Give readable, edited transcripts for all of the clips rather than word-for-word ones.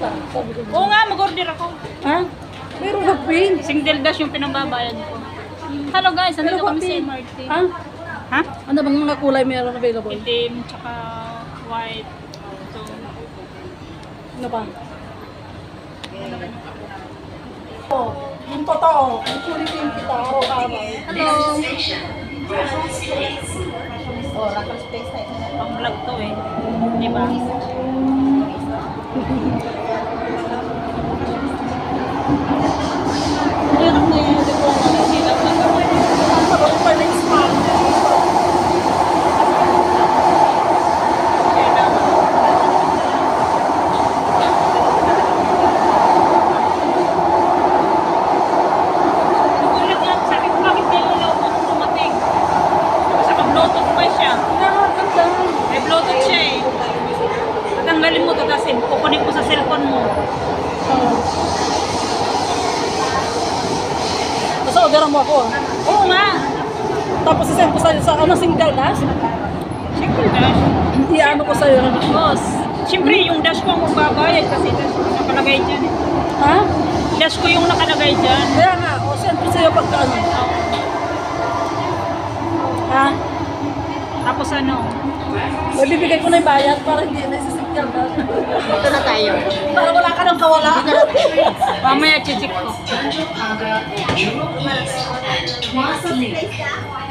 ka. Sabi ko. Oo nga, mag-order ako. Ha? Meron ka pink. Single dash yung pinambabayad ko. Hello guys, nandito Meron kami ka sa pink. MRT. Ha? Ha? Ano bang mga kulay meron available? Itim, tsaka white. So, Ano pa? Oh, yung totoo. Yung kulitin kita araw-araw. hello. Oh, Raffles Place na ito. Pang vlog to eh. Diba? Meron na yun. Hindi ko lang nalasilaw na gawin. Ang pa na ispan. Nagulat lang, sabi ko bakit may ilaw mo nung dumating? Kasi mag-bluetooth pa siya. Nakakaganda. May bluetooth siya eh. Tatanggalin mo to kasi kukunin ko sa cellphone mo. Basta orderan mo ako. Oo nga. Tapos isend ko sa'yo sa ano, single dash. Single dash. Iano ko sa'yo. Boss. Siyempre yung dash ko ang magbabayad kasi dash ko yung nakalagay dyan eh. Ha? Dash ko yung nakalagay dyan. Kaya nga, o send ko sa'yo pagka ano. Ha? Tapos ano? Mabibigay ko na yung bayad para hindi na isisingle dash. Ito na tayo. Para wala ka nang kawala. Mamaya chichik ko.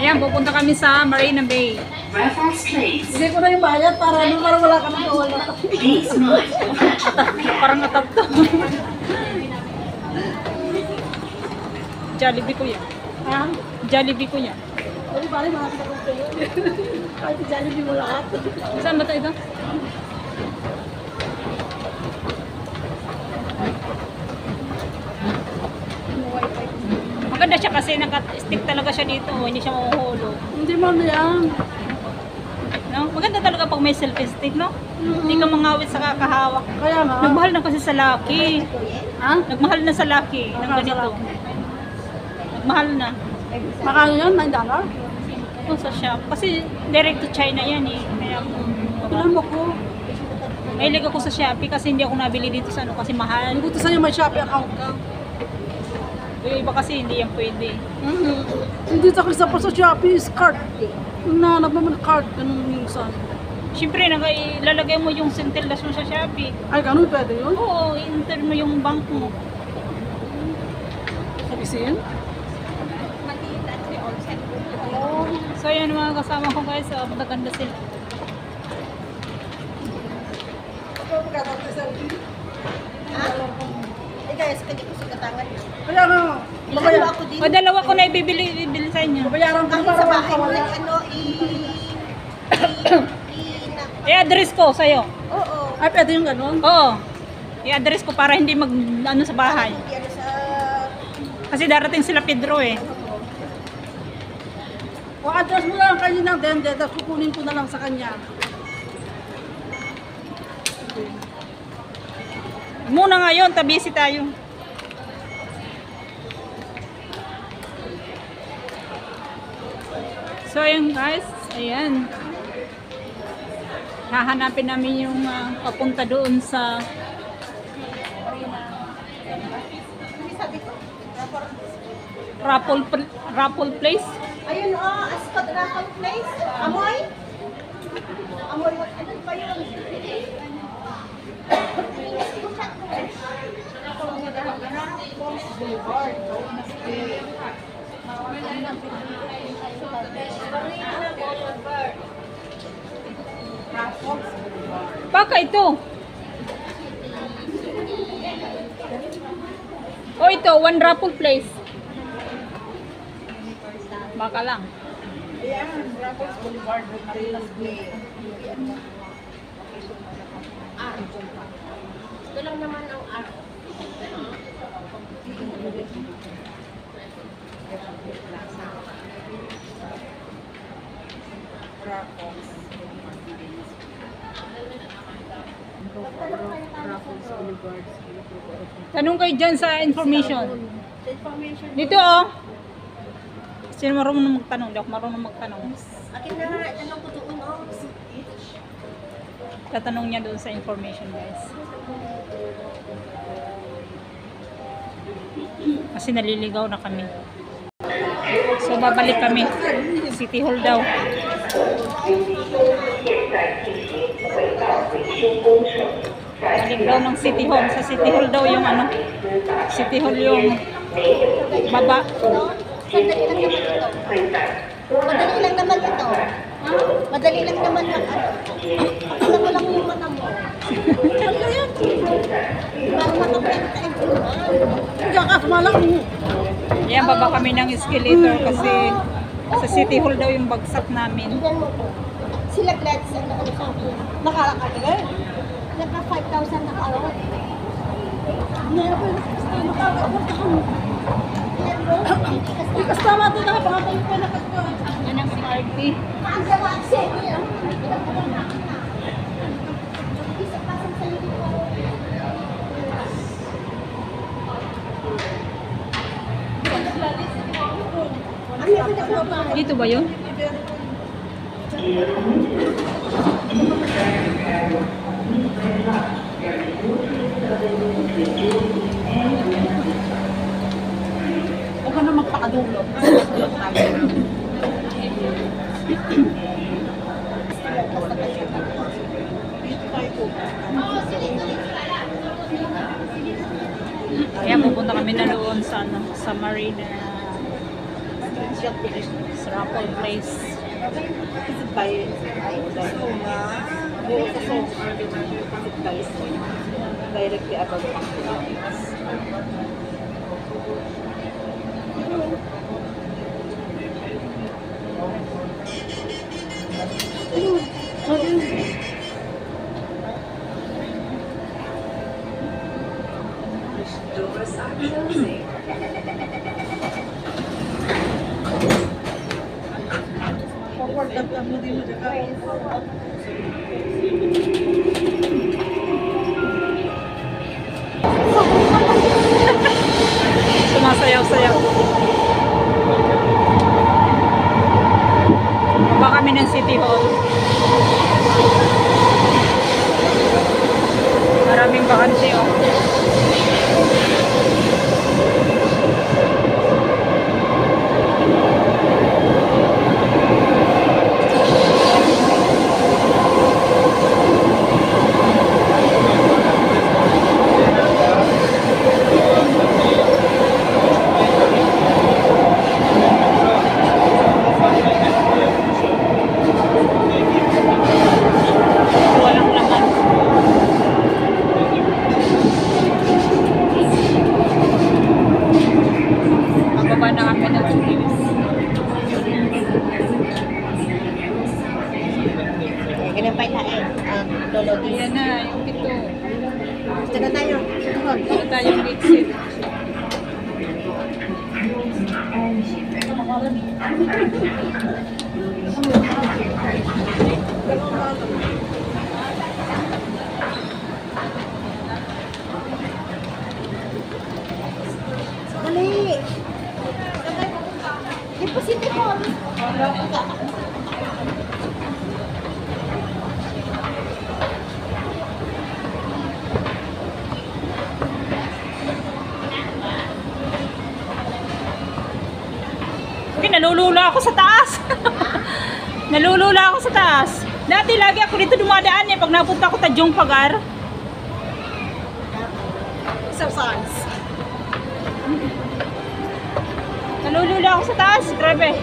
Ayan, pupunta kami sa Marina Bay. Bigay ko na yung bayad para ano, para wala ka nang kawala. Parang atap to. Jollibee ko yan. Ha? Jollibee ko yan. Hindi ba rin mga pinakong kayo? Kahit Jollibee mo lahat. Saan ba tayo ito? Maganda siya kasi naka-stick talaga siya dito. Hindi siya mahuhulog. Hindi mo na yan. No? Maganda talaga pag may selfie stick, no? Hindi ka mangawit sa kakahawak. Kaya nga. Nagmahal na kasi sa Lucky. Ha? Nagmahal na sa Lucky ng Magkano sa ganito. Lucky? Nagmahal na. Makano yun? $9? Ito sa shop. Kasi direct to China yan eh. Kaya Pilan mo ko. mahilig ako sa Shopee kasi hindi ako nabili dito sa ano kasi mahal. Hindi ko sa'yo may Shopee account ka. Yung iba kasi hindi yan pwede. Hindi sa isa pa sa Shopee is card. Nanap naman card. Ganun minsan. Siyempre, ilalagay mo yung sintildas mo sa Shopee. Ay, ganun pwede yun? Oo, i-enter mo yung bank mo. Sabisin? So, yan mga kasama ko guys. Magaganda sila. Ha? Eh guys, kanya ko sa katangan. Kaya nga. Ilan ba ako din? O, dalawa ko na ibibili sa inyo. Bayaran ko Kahit para sa walang bahay mo, kawala. ano, I-address ko sa'yo. Oo. Ay, pwede yung ganun? Oo. I-address ko para hindi ano sa bahay. Hindi ano sa... Kasi darating sila Pedro eh. O address mo lang kayo ng dende, tapos kukunin ko na lang sa kanya. Muna ngayon, tabisi tayo. So ayun guys, ayan. Hahanapin namin yung papunta doon sa Raffle Place. Ayun, Ascot Raffle Place. Amoy? Amoy, ano ba yun? Baka ito. O ito, One Raffle Place. Baka lang. Ayan, Raffles Boulevard, Raffles Place. Ito lang naman ang art. Tanong kayo dyan sa information. Information. Dito oh. Sino marunong magtanong? Di ako marunong magtanong. Akin na nga, tanong ko doon, oh. Tatanong niya doon sa information guys. Kasi naliligaw na kami. So babalik kami. City Hall daw. Balik daw ng City Hall. Sa City Hall daw yung ano. City Hall yung baba. Madali lang naman ito. Madali lang naman yung ano. Ano mo lang yung mata mo. Ano yan? Parang makapagpapita yung Kakasma lang. Yan, baba kami ng escalator kasi sa City Hall daw yung bagsak namin. Tignan mo po. Sila Gladys ang nakano sa akin. Nakalakad ka eh. Naka 5,000 na karon. Ikas tama ito na kapag yung panakat ko. Yan ang party. Ang gawa siya. Isa pasang sa likod ko. Ang meron na po ba? Dito ba yun? Huwag ka na magpakadulo. Kaya pupunta kami na doon sa, ano, sa Marina. Sa Raffle Place. Directly above the forward that mo din mo Sumasayaw-sayaw. Baba kami ng City Hall. Maraming bakante, oh. Walang laman. Pababa na kami ng Philippines. Ganun pa itain. Lolo din. Ayan na, yung pito. Ito na tayo. Ito tayong exit. Dali. Deposito ko. Okay, nalulula ako sa taas. Nalulula ako sa taas. Dati lagi ako dito dumadaan eh pag napunta ko Tanjong Pagar. exercise. Nalulula ako sa taas, grabe.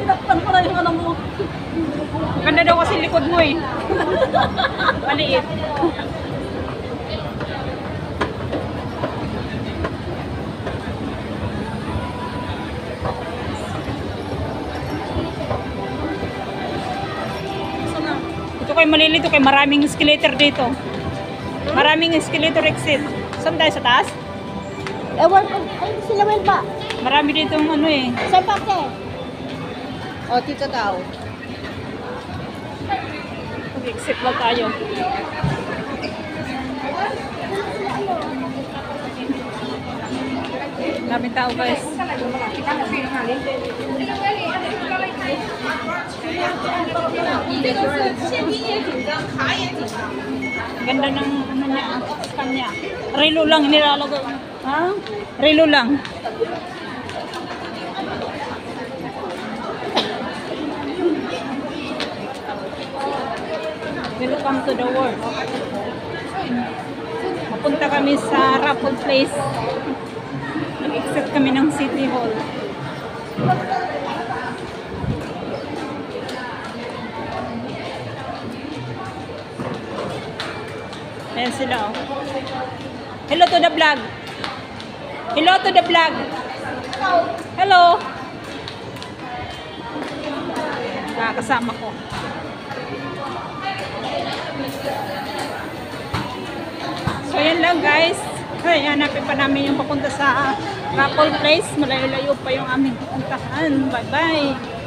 Tinakpan ko na yung ano mo. Ganda daw kasi likod mo eh. Maliit. Ito kay malilito kay maraming escalator dito. Maraming escalator exit. Saan tayo sa taas? Ewan ko. Ay, sila Wel ba? Marami dito ano eh. Saan pa ke? O, tito daw. Mag-exit lang tayo. Daming tao guys. Ganda ng ano niya, kanya. Relo lang nilalagay. Ha? Relo lang. Welcome to the world. Mapunta kami sa Raffles Place. Nag-exit kami ng City Hall. Ayan sila, oh. Hello to the vlog. Hello to the vlog. Hello. Kasama ko. So, yan lang guys. Ay, hanapin pa namin yung papunta sa Raffles Place. Malayo-layo pa yung aming pupuntahan. Bye-bye.